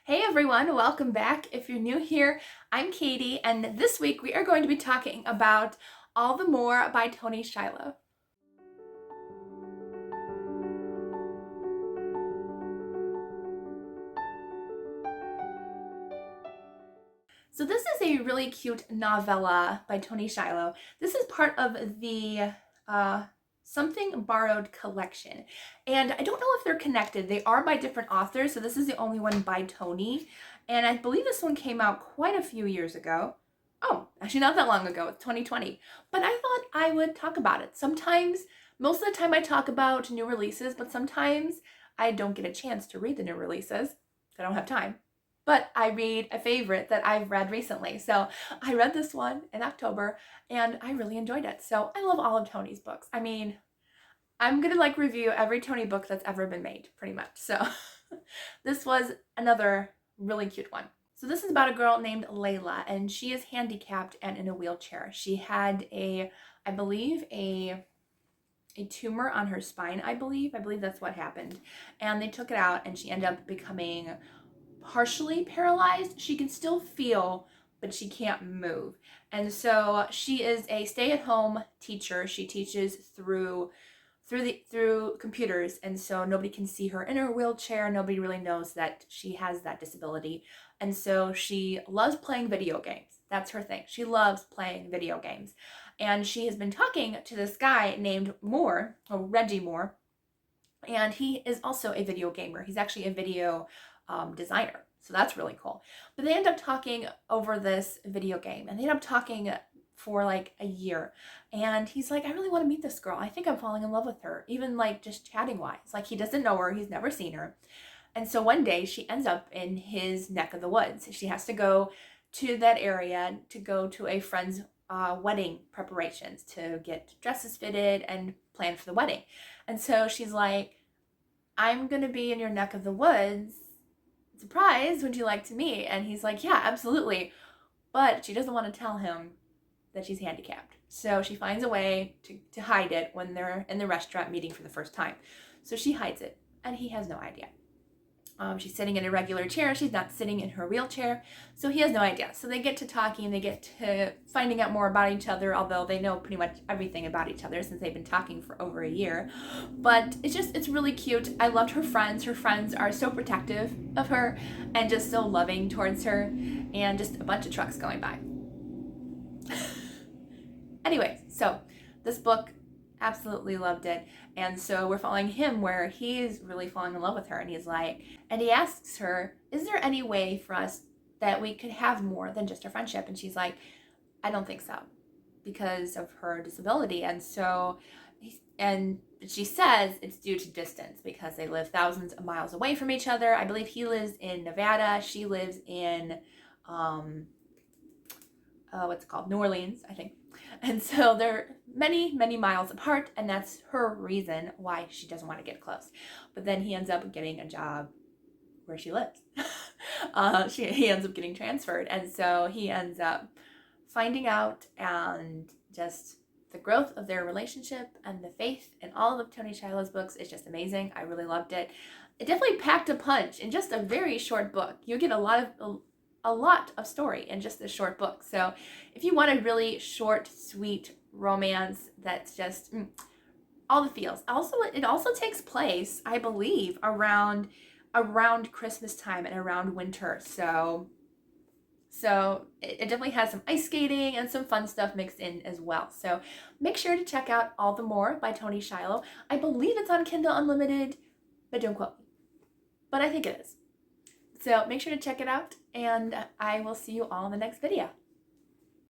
Hey everyone, welcome back. If you're new here, I'm Katie, and this week we are going to be talking about All the More by Toni Shiloh. So this is a really cute novella by Toni Shiloh. This is part of the Something Borrowed collection. And I don't know if they're connected. They are by different authors, so this is the only one by Toni. And I believe this one came out quite a few years ago. Oh, actually not that long ago, it's 2020. But I thought I would talk about it. Sometimes, most of the time I talk about new releases, but sometimes I don't get a chance to read the new releases. I don't have time. But I read a favorite that I've read recently. So I read this one in October and I really enjoyed it. So I love all of Toni's books. I mean, I'm gonna review every Toni book that's ever been made, pretty much. So this was another really cute one. So this is about a girl named Layla, and she is handicapped and in a wheelchair. She had I believe a tumor on her spine, I believe that's what happened. And they took it out and she ended up becoming partially paralyzed. She can still feel, but she can't move. And so she is a stay-at-home teacher. She teaches through computers, and so nobody can see her in her wheelchair. Nobody really knows that she has that disability. And so she loves playing video games. That's her thing. She loves playing video games. And she has been talking to this guy named Moore, or Reggie Moore, and he is also a video gamer. He's actually a video designer. So that's really cool. But they end up talking over this video game, and they end up talking for like a year. And he's like, I really want to meet this girl. I think I'm falling in love with her, even like just chatting wise. Like he doesn't know her, he's never seen her. And so one day she ends up in his neck of the woods. She has to go to that area to go to a friend's wedding preparations to get dresses fitted and plan for the wedding. And so she's like, I'm gonna be in your neck of the woods. Surprise, would you like to meet? And he's like, yeah, absolutely. But she doesn't want to tell him that she's handicapped. So she finds a way to hide it when they're in the restaurant meeting for the first time. So she hides it, and he has no idea. She's sitting in a regular chair. She's not sitting in her wheelchair. So he has no idea. So they get to talking. They get to finding out more about each other, although they know pretty much everything about each other since they've been talking for over a year. But it's really cute. I loved her friends. Her friends are so protective of her and just so loving towards her, and just a bunch of trucks going by. Anyway, so this book, absolutely loved it. And so we're following him where he's really falling in love with her, and he's like, and he asks her, is there any way for us that we could have more than just a friendship? And she's like, I don't think so, because of her disability. And so and she says it's due to distance because they live thousands of miles away from each other. I believe he lives in Nevada, she lives in what's it called, New Orleans, I think. And so they're many, many miles apart, and that's her reason why she doesn't want to get close. But then he ends up getting a job where she lives. He ends up getting transferred, and so he ends up finding out, and just the growth of their relationship and the faith in all of Toni Shiloh's books is just amazing. I really loved it. It definitely packed a punch in just a very short book. You get a lot of story in just this short book. So if you want a really short, sweet romance that's just all the feels. Also, it also takes place, I believe, around Christmas time and around winter. So it definitely has some ice skating and some fun stuff mixed in as well. So make sure to check out All the More by Toni Shiloh. I believe it's on Kindle Unlimited, but don't quote me. But I think it is. So make sure to check it out, and I will see you all in the next video.